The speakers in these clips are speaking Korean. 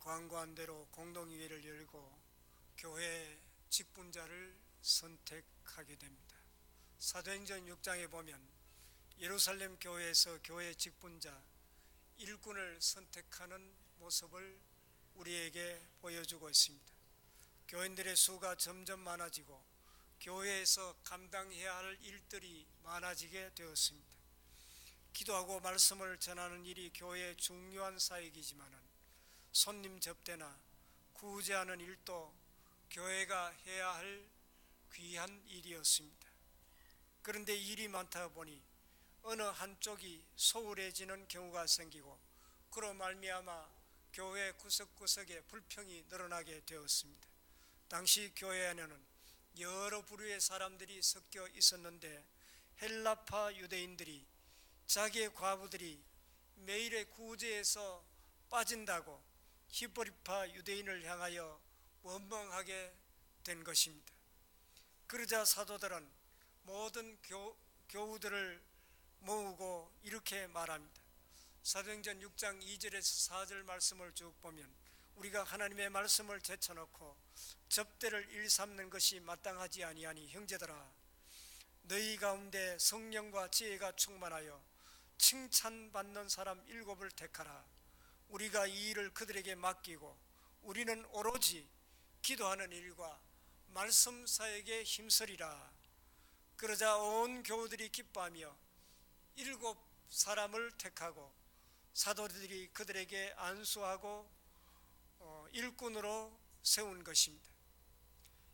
광고한 대로 공동회의를 열고 교회 직분자를 선택하게 됩니다. 사도행전 6장에 보면 예루살렘 교회에서 교회 직분자 일꾼을 선택하는 모습을 우리에게 보여주고 있습니다. 교인들의 수가 점점 많아지고 교회에서 감당해야 할 일들이 많아지게 되었습니다. 기도하고 말씀을 전하는 일이 교회의 중요한 사역이지만 손님 접대나 구제하는 일도 교회가 해야 할 귀한 일이었습니다. 그런데 일이 많다 보니 어느 한쪽이 소홀해지는 경우가 생기고 그로 말미암아 교회 구석구석에 불평이 늘어나게 되었습니다. 당시 교회 안에는 여러 부류의 사람들이 섞여 있었는데 헬라파 유대인들이 자기의 과부들이 매일의 구제에서 빠진다고 히브리파 유대인을 향하여 원망하게 된 것입니다. 그러자 사도들은 모든 교우들을 모으고 이렇게 말합니다. 사도행전 6장 2절에서 4절 말씀을 쭉 보면 우리가 하나님의 말씀을 제쳐놓고 접대를 일삼는 것이 마땅하지 아니하니 형제들아 너희 가운데 성령과 지혜가 충만하여 칭찬받는 사람 7을 택하라. 우리가 이 일을 그들에게 맡기고 우리는 오로지 기도하는 일과 말씀 사역에 힘쓰리라. 그러자 온 교우들이 기뻐하며 7사람을 택하고 사도들이 그들에게 안수하고 일꾼으로 세운 것입니다.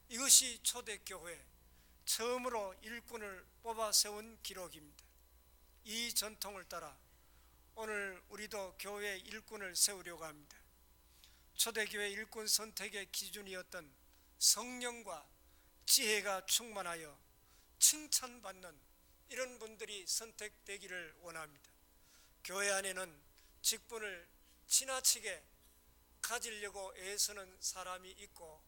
이것이 초대교회 처음으로 일꾼을 뽑아 세운 기록입니다. 이 전통을 따라 오늘 우리도 교회 일꾼을 세우려고 합니다. 초대교회 일꾼 선택의 기준이었던 성령과 지혜가 충만하여 칭찬받는 이런 분들이 선택되기를 원합니다. 교회 안에는 직분을 지나치게 가지려고 애쓰는 사람이 있고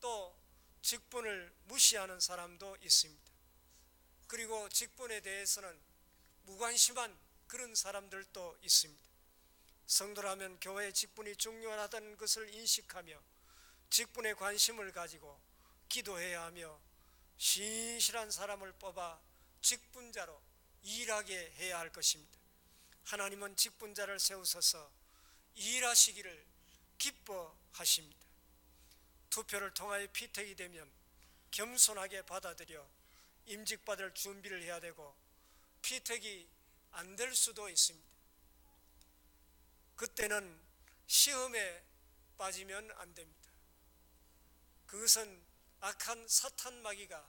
또 직분을 무시하는 사람도 있습니다. 그리고 직분에 대해서는 무관심한 그런 사람들도 있습니다. 성도라면 교회의 직분이 중요하다는 것을 인식하며 직분에 관심을 가지고 기도해야 하며 신실한 사람을 뽑아 직분자로 일하게 해야 할 것입니다. 하나님은 직분자를 세우셔서 일하시기를 기뻐하십니다. 투표를 통하여 피택이 되면 겸손하게 받아들여 임직받을 준비를 해야 되고 피택이 안 될 수도 있습니다. 그때는 시험에 빠지면 안 됩니다. 그것은 악한 사탄 마귀가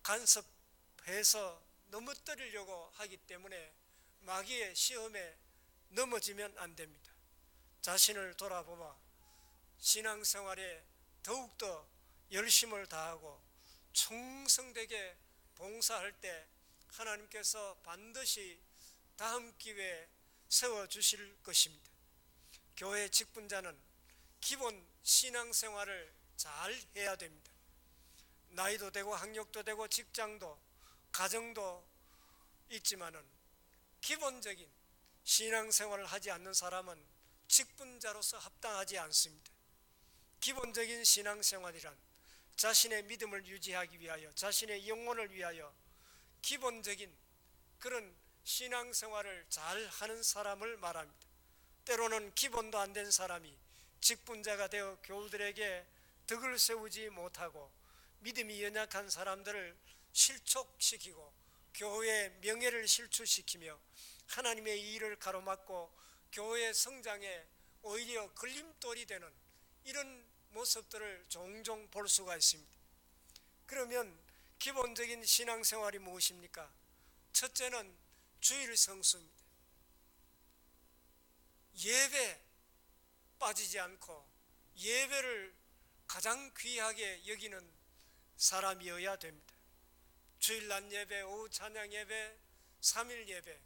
간섭해서 넘어뜨리려고 하기 때문에 마귀의 시험에 넘어지면 안 됩니다. 자신을 돌아보며 신앙생활에 더욱더 열심을 다하고 충성되게 봉사할 때 하나님께서 반드시 다음 기회에 세워주실 것입니다. 교회 직분자는 기본 신앙생활을 잘 해야 됩니다. 나이도 되고 학력도 되고 직장도 가정도 있지만은 기본적인 신앙생활을 하지 않는 사람은 직분자로서 합당하지 않습니다. 기본적인 신앙생활이란 자신의 믿음을 유지하기 위하여 자신의 영혼을 위하여 기본적인 그런 신앙생활을 잘 하는 사람을 말합니다. 때로는 기본도 안 된 사람이 직분자가 되어 교우들에게 덕을 세우지 못하고 믿음이 연약한 사람들을 실족시키고 교회의 명예를 실추시키며 하나님의 일을 가로막고 교회의 성장에 오히려 걸림돌이 되는 이런 모습들을 종종 볼 수가 있습니다. 그러면 기본적인 신앙생활이 무엇입니까? 첫째는 주일 성수입니다. 예배 빠지지 않고 예배를 가장 귀하게 여기는 사람이어야 됩니다. 주일 낮 예배, 오후 찬양 예배, 3일 예배,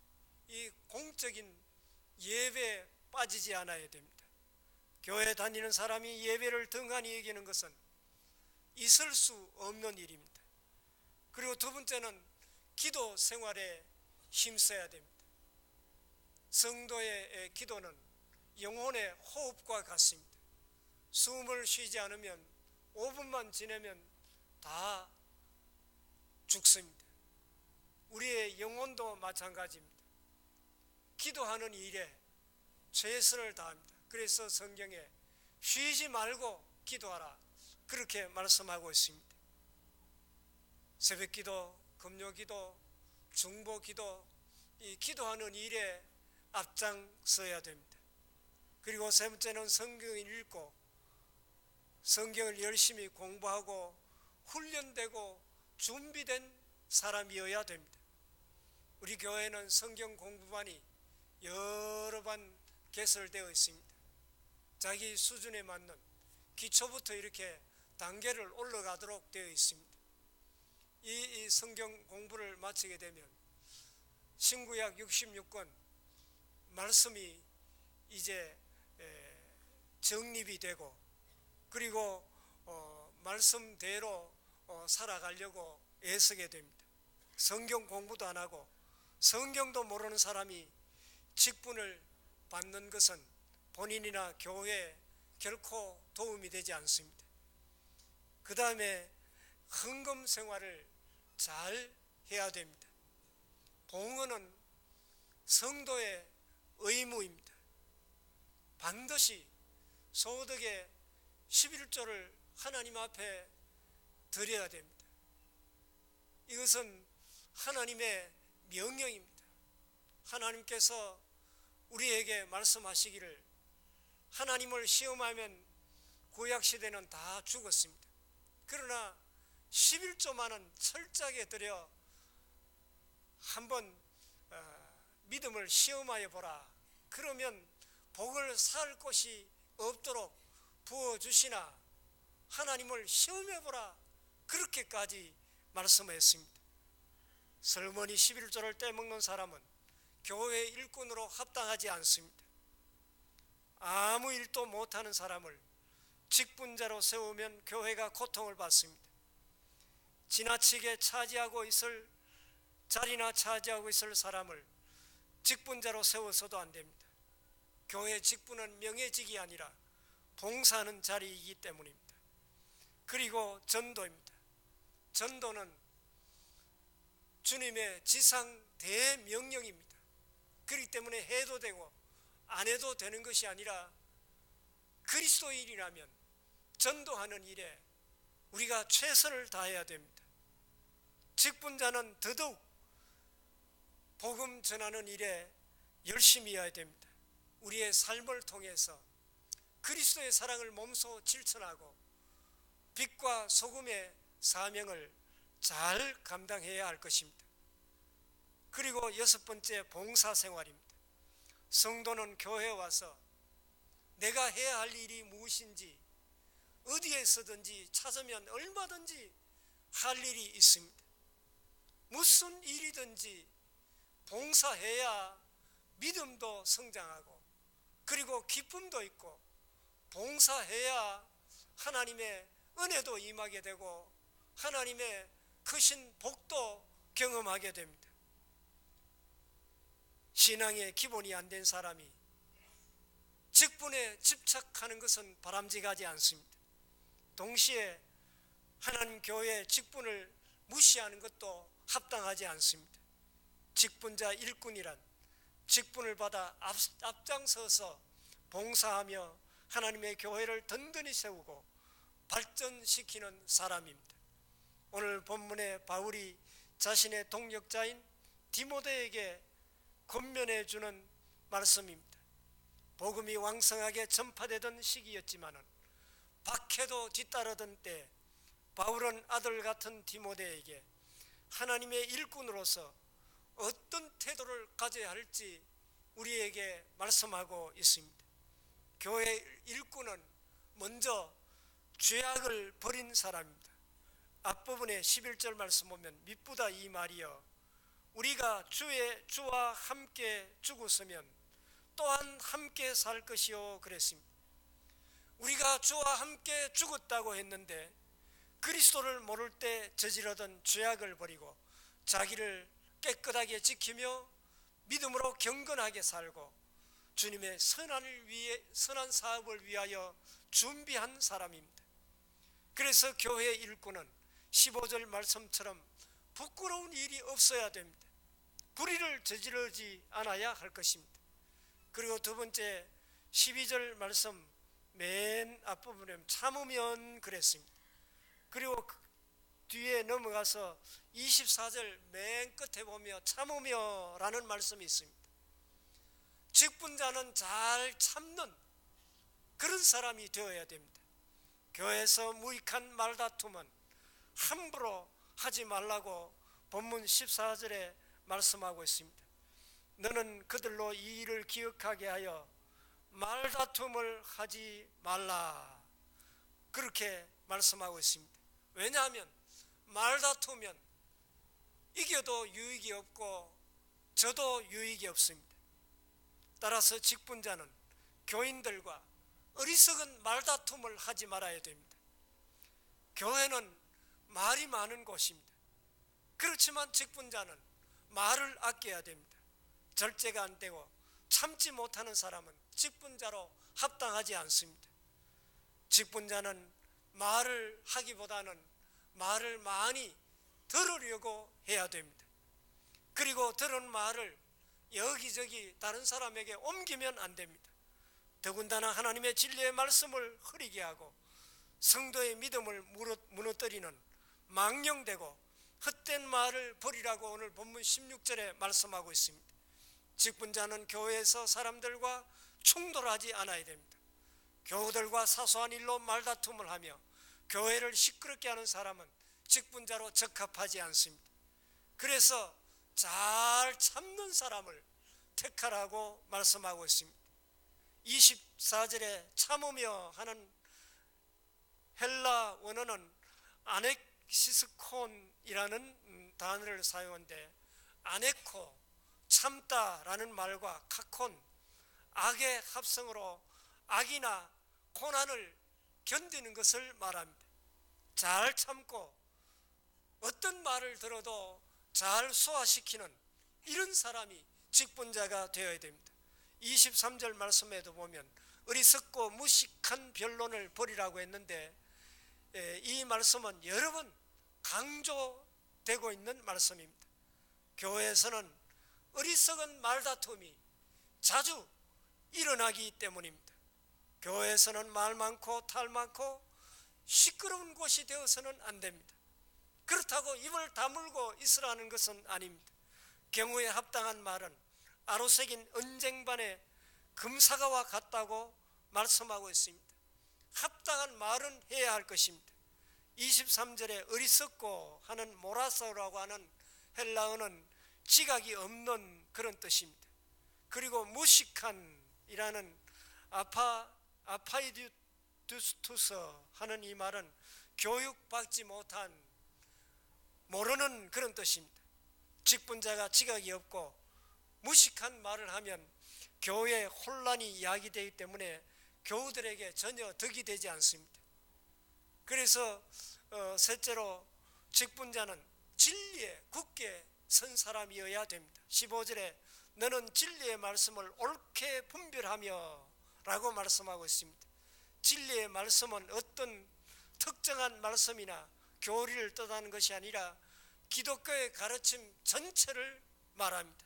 이 공적인 예배에 빠지지 않아야 됩니다. 교회 다니는 사람이 예배를 등한히 여기는 것은 있을 수 없는 일입니다. 그리고 두 번째는 기도 생활에 힘써야 됩니다. 성도의 기도는 영혼의 호흡과 같습니다. 숨을 쉬지 않으면 5분만 지내면 다 죽습니다. 우리의 영혼도 마찬가지입니다. 기도하는 일에 최선을 다합니다. 그래서 성경에 쉬지 말고 기도하라 그렇게 말씀하고 있습니다. 새벽기도, 금요기도, 중보기도, 이 기도하는 일에 앞장서야 됩니다. 그리고 세 번째는 성경을 읽고 성경을 열심히 공부하고 훈련되고 준비된 사람이어야 됩니다. 우리 교회는 성경 공부반이 여러 반 개설되어 있습니다. 자기 수준에 맞는 기초부터 이렇게 단계를 올라가도록 되어 있습니다. 이 성경 공부를 마치게 되면 신구약 66권 말씀이 이제 정립이 되고 그리고 말씀대로 살아가려고 애쓰게 됩니다. 성경 공부도 안 하고 성경도 모르는 사람이 직분을 받는 것은 본인이나 교회에 결코 도움이 되지 않습니다. 그 다음에 헌금 생활을 잘 해야 됩니다. 봉헌은 성도의 의무입니다. 반드시 소득의 11조를 하나님 앞에 드려야 됩니다. 이것은 하나님의 명령입니다. 하나님께서 우리에게 말씀하시기를 하나님을 시험하면 구약시대는 다 죽었습니다. 그러나 11조만은 철저하게 드려 한번 믿음을 시험하여 보라. 그러면 복을 살 곳이 없도록 부어주시나 하나님을 시험해 보라. 그렇게까지 말씀했습니다. 설머니 11조를 떼먹는 사람은 교회 일꾼으로 합당하지 않습니다. 아무 일도 못하는 사람을 직분자로 세우면 교회가 고통을 받습니다. 지나치게 차지하고 있을 자리나 차지하고 있을 사람을 직분자로 세워서도 안 됩니다. 교회 직분은 명예직이 아니라 봉사하는 자리이기 때문입니다. 그리고 전도입니다. 전도는 주님의 지상 대명령입니다. 그렇기 때문에 해도 되고 안 해도 되는 것이 아니라 그리스도인이라면 전도하는 일에 우리가 최선을 다해야 됩니다. 직분자는 더더욱 복음 전하는 일에 열심히 해야 됩니다. 우리의 삶을 통해서 그리스도의 사랑을 몸소 실천하고 빛과 소금의 사명을 잘 감당해야 할 것입니다. 그리고 여섯 번째, 봉사생활입니다. 성도는 교회에 와서 내가 해야 할 일이 무엇인지 어디에서든지 찾으면 얼마든지 할 일이 있습니다. 무슨 일이든지 봉사해야 믿음도 성장하고 그리고 기쁨도 있고 봉사해야 하나님의 은혜도 임하게 되고 하나님의 크신 복도 경험하게 됩니다. 신앙의 기본이 안 된 사람이 직분에 집착하는 것은 바람직하지 않습니다. 동시에 하나님 교회의 직분을 무시하는 것도 합당하지 않습니다. 직분자 일꾼이란 직분을 받아 앞장서서 봉사하며 하나님의 교회를 든든히 세우고 발전시키는 사람입니다. 오늘 본문에 바울이 자신의 동역자인 디모데에게 권면해 주는 말씀입니다. 복음이 왕성하게 전파되던 시기였지만은 박해도 뒤따르던 때 바울은 아들 같은 디모데에게 하나님의 일꾼으로서 어떤 태도를 가져야 할지 우리에게 말씀하고 있습니다. 교회 일꾼은 먼저 죄악을 버린 사람입니다. 앞부분에 11절 말씀 보면 미쁘다 이 말이여 우리가 주와 함께 죽었으면 또한 함께 살 것이요 그랬습니다. 우리가 주와 함께 죽었다고 했는데 그리스도를 모를 때 저지르던 죄악을 버리고 자기를 깨끗하게 지키며 믿음으로 경건하게 살고 주님의 선한 사업을 위하여 준비한 사람입니다. 그래서 교회 일꾼은 15절 말씀처럼 부끄러운 일이 없어야 됩니다. 불의를 저지르지 않아야 할 것입니다. 그리고 두 번째 12절 말씀 맨 앞부분에 참으면 그랬습니다. 그리고 뒤에 넘어가서 24절 맨 끝에 보면 참으며 라는 말씀이 있습니다. 직분자는 잘 참는 그런 사람이 되어야 됩니다. 교회에서 무익한 말다툼은 함부로 하지 말라고 본문 14절에 말씀하고 있습니다. 너는 그들로 이 일을 기억하게 하여 말다툼을 하지 말라, 그렇게 말씀하고 있습니다. 왜냐하면 말다투면 이겨도 유익이 없고 저도 유익이 없습니다. 따라서 직분자는 교인들과 어리석은 말다툼을 하지 말아야 됩니다. 교회는 말이 많은 곳입니다. 그렇지만 직분자는 말을 아껴야 됩니다. 절제가 안 되고 참지 못하는 사람은 직분자로 합당하지 않습니다. 직분자는 말을 하기보다는 말을 많이 들으려고 해야 됩니다. 그리고 들은 말을 여기저기 다른 사람에게 옮기면 안 됩니다. 더군다나 하나님의 진리의 말씀을 흐리게 하고 성도의 믿음을 무너뜨리는 망령되고 헛된 말을 버리라고 오늘 본문 16절에 말씀하고 있습니다. 직분자는 교회에서 사람들과 충돌하지 않아야 됩니다. 교우들과 사소한 일로 말다툼을 하며 교회를 시끄럽게 하는 사람은 직분자로 적합하지 않습니다. 그래서 잘 참는 사람을 택하라고 말씀하고 있습니다. 24절에 참으며 하는 헬라 원어는 아넥시스콘이라는 단어를 사용하는데, 아네코 참다라는 말과 카콘 악의 합성으로 악이나 고난을 견디는 것을 말합니다. 잘 참고 어떤 말을 들어도 잘 소화시키는 이런 사람이 직분자가 되어야 됩니다. 23절 말씀에도 보면 어리석고 무식한 변론을 버리라고 했는데, 이 말씀은 여러 번 강조되고 있는 말씀입니다. 교회에서는 어리석은 말다툼이 자주 일어나기 때문입니다. 교회에서는 말 많고 탈 많고 시끄러운 곳이 되어서는 안 됩니다. 그렇다고 입을 다물고 있으라는 것은 아닙니다. 경우에 합당한 말은 아로새긴 언쟁반의 금사과와 같다고 말씀하고 있습니다. 합당한 말은 해야 할 것입니다. 23절에 어리석고 하는 모라서라고 하는 헬라어는 지각이 없는 그런 뜻입니다. 그리고 무식한이라는 아파이두스투스 하는 이 말은 교육받지 못한, 모르는 그런 뜻입니다. 직분자가 지각이 없고 무식한 말을 하면 교회에 혼란이 야기되기 때문에 교우들에게 전혀 덕이 되지 않습니다. 그래서 셋째로 직분자는 진리에 굳게 선 사람이어야 됩니다. 15절에 너는 진리의 말씀을 옳게 분별하며 라고 말씀하고 있습니다. 진리의 말씀은 어떤 특정한 말씀이나 교리를 뜻하는 것이 아니라 기독교의 가르침 전체를 말합니다.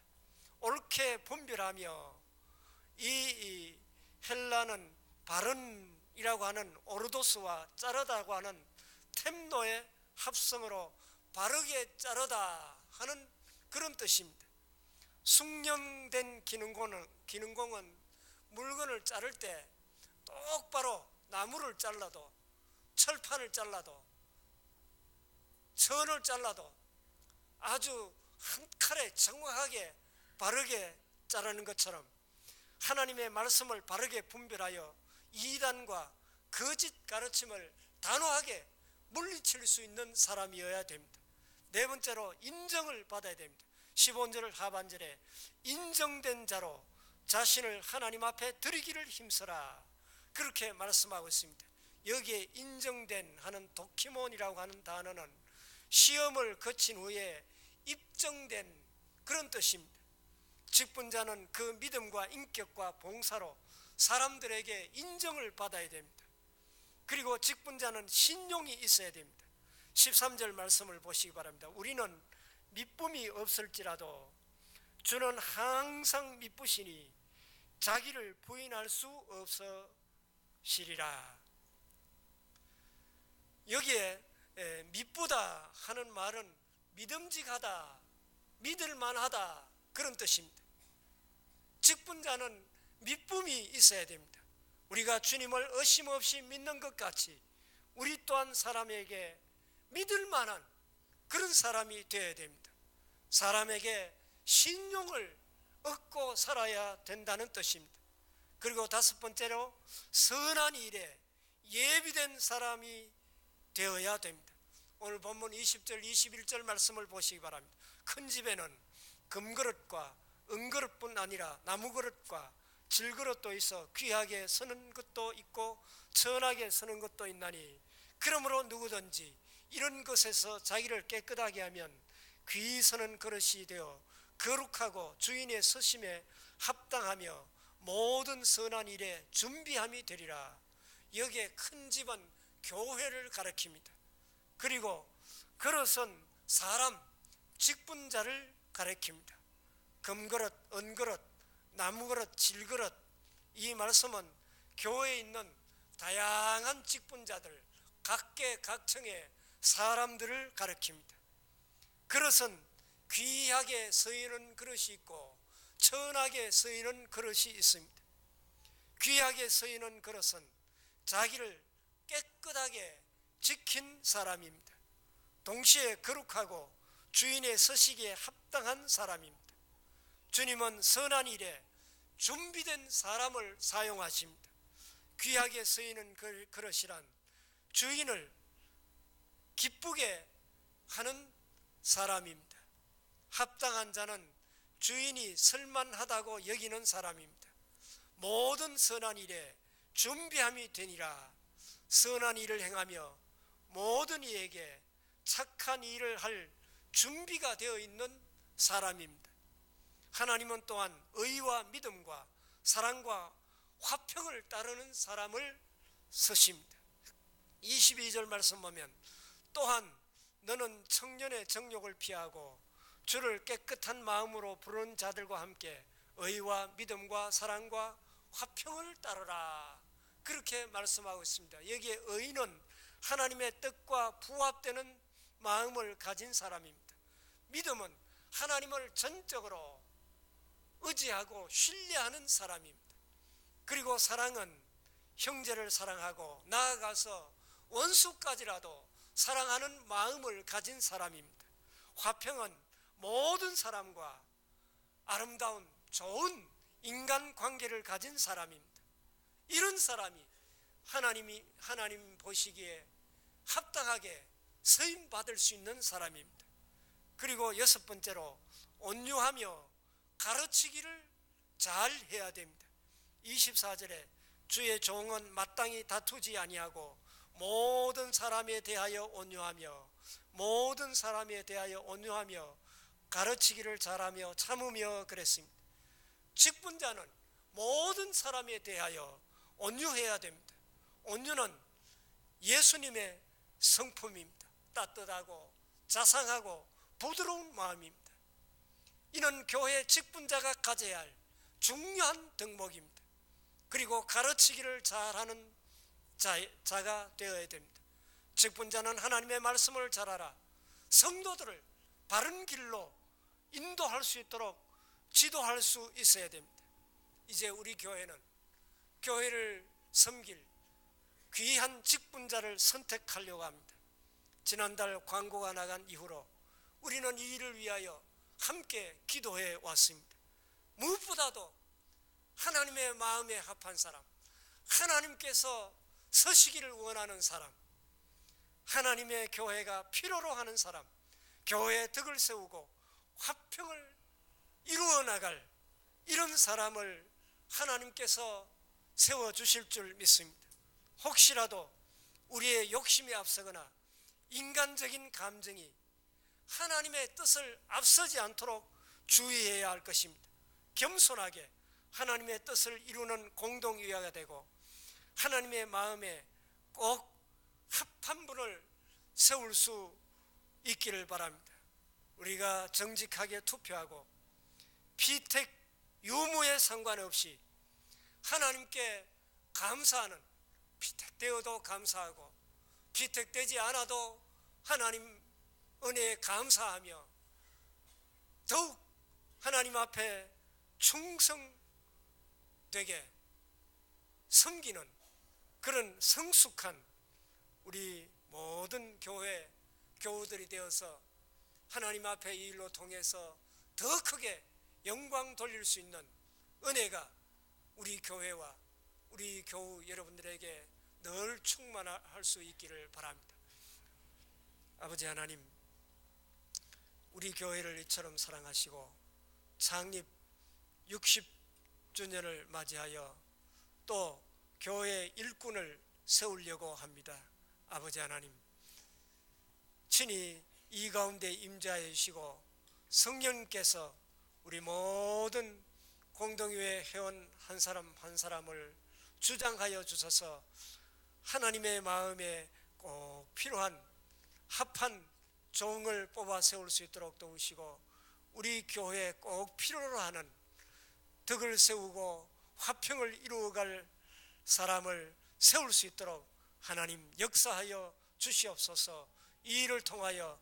옳게 분별하며, 이 헬라는 바른이라고 하는 오르도스와 자르다고 하는 템노의 합성으로 바르게 자르다 하는 그런 뜻입니다. 숙련된 기능공은 물건을 자를 때 똑바로 나무를 잘라도, 철판을 잘라도, 천을 잘라도 아주 한 칼에 정확하게 바르게 자르는 것처럼 하나님의 말씀을 바르게 분별하여 이단과 거짓 가르침을 단호하게 물리칠 수 있는 사람이어야 됩니다. 네 번째로 인정을 받아야 됩니다. 15절 하반절에 인정된 자로 자신을 하나님 앞에 드리기를 힘써라, 그렇게 말씀하고 있습니다. 여기에 인정된 하는 도키몬이라고 하는 단어는 시험을 거친 후에 입증된 그런 뜻입니다. 직분자는 그 믿음과 인격과 봉사로 사람들에게 인정을 받아야 됩니다. 그리고 직분자는 신용이 있어야 됩니다. 13절 말씀을 보시기 바랍니다. 우리는 미쁨이 없을지라도 주는 항상 미쁘시니 자기를 부인할 수 없으시리라. 여기에 미쁘다 하는 말은 믿음직하다, 믿을만하다 그런 뜻입니다. 직분자는 미쁨이 있어야 됩니다. 우리가 주님을 의심없이 믿는 것 같이 우리 또한 사람에게 믿을 만한 그런 사람이 되어야 됩니다. 사람에게 신용을 얻고 살아야 된다는 뜻입니다. 그리고 다섯 번째로 선한 일에 예비된 사람이 되어야 됩니다. 오늘 본문 20절 21절 말씀을 보시기 바랍니다. 큰 집에는 금그릇과 은그릇뿐 아니라 나무그릇과 질그릇도 있어 귀하게 서는 것도 있고 천하게 서는 것도 있나니 그러므로 누구든지 이런 것에서 자기를 깨끗하게 하면 귀히 서는 그릇이 되어 거룩하고 주인의 서심에 합당하며 모든 선한 일에 준비함이 되리라. 여기에 큰 집은 교회를 가리킵니다. 그리고 그릇은 사람, 직분자를 가리킵니다. 금그릇, 은그릇, 나무그릇, 질그릇, 이 말씀은 교회에 있는 다양한 직분자들, 각계각층의 사람들을 가리킵니다. 그릇은 귀하게 쓰이는 그릇이 있고 천하게 쓰이는 그릇이 있습니다. 귀하게 쓰이는 그릇은 자기를 깨끗하게 지킨 사람입니다. 동시에 거룩하고 주인의 서식에 합당한 사람입니다. 주님은 선한 일에 준비된 사람을 사용하십니다. 귀하게 쓰이는 그릇이란 주인을 기쁘게 하는 사람입니다. 합당한 자는 주인이 쓸만하다고 여기는 사람입니다. 모든 선한 일에 준비함이 되니라. 선한 일을 행하며 모든 이에게 착한 일을 할 준비가 되어 있는 사람입니다. 하나님은 또한 의와 믿음과 사랑과 화평을 따르는 사람을 쓰십니다. 22절 말씀 보면 또한 너는 청년의 정욕을 피하고 주를 깨끗한 마음으로 부르는 자들과 함께 의와 믿음과 사랑과 화평을 따르라. 그렇게 말씀하고 있습니다. 여기에 의는 하나님의 뜻과 부합되는 마음을 가진 사람입니다. 믿음은 하나님을 전적으로 의지하고 신뢰하는 사람입니다. 그리고 사랑은 형제를 사랑하고 나아가서 원수까지라도 사랑하는 마음을 가진 사람입니다. 화평은 모든 사람과 아름다운 좋은 인간관계를 가진 사람입니다. 이런 사람이 하나님 보시기에 합당하게 쓰임받을 수 있는 사람입니다. 그리고 여섯 번째로 온유하며 가르치기를 잘 해야 됩니다. 24절에 주의 종은 마땅히 다투지 아니하고 모든 사람에 대하여 온유하며 모든 사람에 대하여 온유하며 가르치기를 잘하며 참으며 그랬습니다. 직분자는 모든 사람에 대하여 온유해야 됩니다. 온유는 예수님의 성품입니다. 따뜻하고 자상하고 부드러운 마음입니다. 이는 교회 직분자가 가져야 할 중요한 덕목입니다. 그리고 가르치기를 잘하는 자가 되어야 됩니다. 직분자는 하나님의 말씀을 잘 알아 성도들을 바른 길로 인도할 수 있도록 지도할 수 있어야 됩니다. 이제 우리 교회는 교회를 섬길 귀한 직분자를 선택하려고 합니다. 지난달 광고가 나간 이후로 우리는 이 일을 위하여 함께 기도해 왔습니다. 무엇보다도 하나님의 마음에 합한 사람, 하나님께서 서시기를 원하는 사람, 하나님의 교회가 필요로 하는 사람, 교회의 덕을 세우고 화평을 이루어 나갈 이런 사람을 하나님께서 세워주실 줄 믿습니다. 혹시라도 우리의 욕심이 앞서거나 인간적인 감정이 하나님의 뜻을 앞서지 않도록 주의해야 할 것입니다. 겸손하게 하나님의 뜻을 이루는 공동의회가 되고 하나님의 마음에 꼭 합한 분을 세울 수 있기를 바랍니다. 우리가 정직하게 투표하고 피택 유무에 상관없이 하나님께 감사하는, 피택되어도 감사하고 피택되지 않아도 하나님 은혜에 감사하며 더욱 하나님 앞에 충성되게 섬기는 그런 성숙한 우리 모든 교회 교우들이 되어서 하나님 앞에 이 일로 통해서 더 크게 영광 돌릴 수 있는 은혜가 우리 교회와 우리 교우 여러분들에게 늘 충만할 수 있기를 바랍니다. 아버지 하나님, 우리 교회를 이처럼 사랑하시고 창립 60주년을 맞이하여 또 교회 일꾼을 세우려고 합니다. 아버지 하나님, 친히 이 가운데 임재하여 주시고 성령께서 우리 모든 공동교회 회원 한 사람 한 사람을 주장하여 주셔서 하나님의 마음에 꼭 필요한 합한 종을 뽑아 세울 수 있도록 도우시고 우리 교회에 꼭 필요로 하는 덕을 세우고 화평을 이루어갈 사람을 세울 수 있도록 하나님 역사하여 주시옵소서. 이 일을 통하여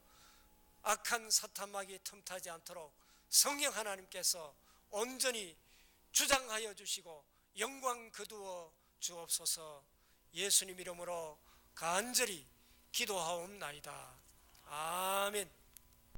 악한 사탄막이 틈타지 않도록 성령 하나님께서 온전히 주장하여 주시고 영광 거두어 주옵소서. 예수님 이름으로 간절히 기도하옵나이다. 아멘.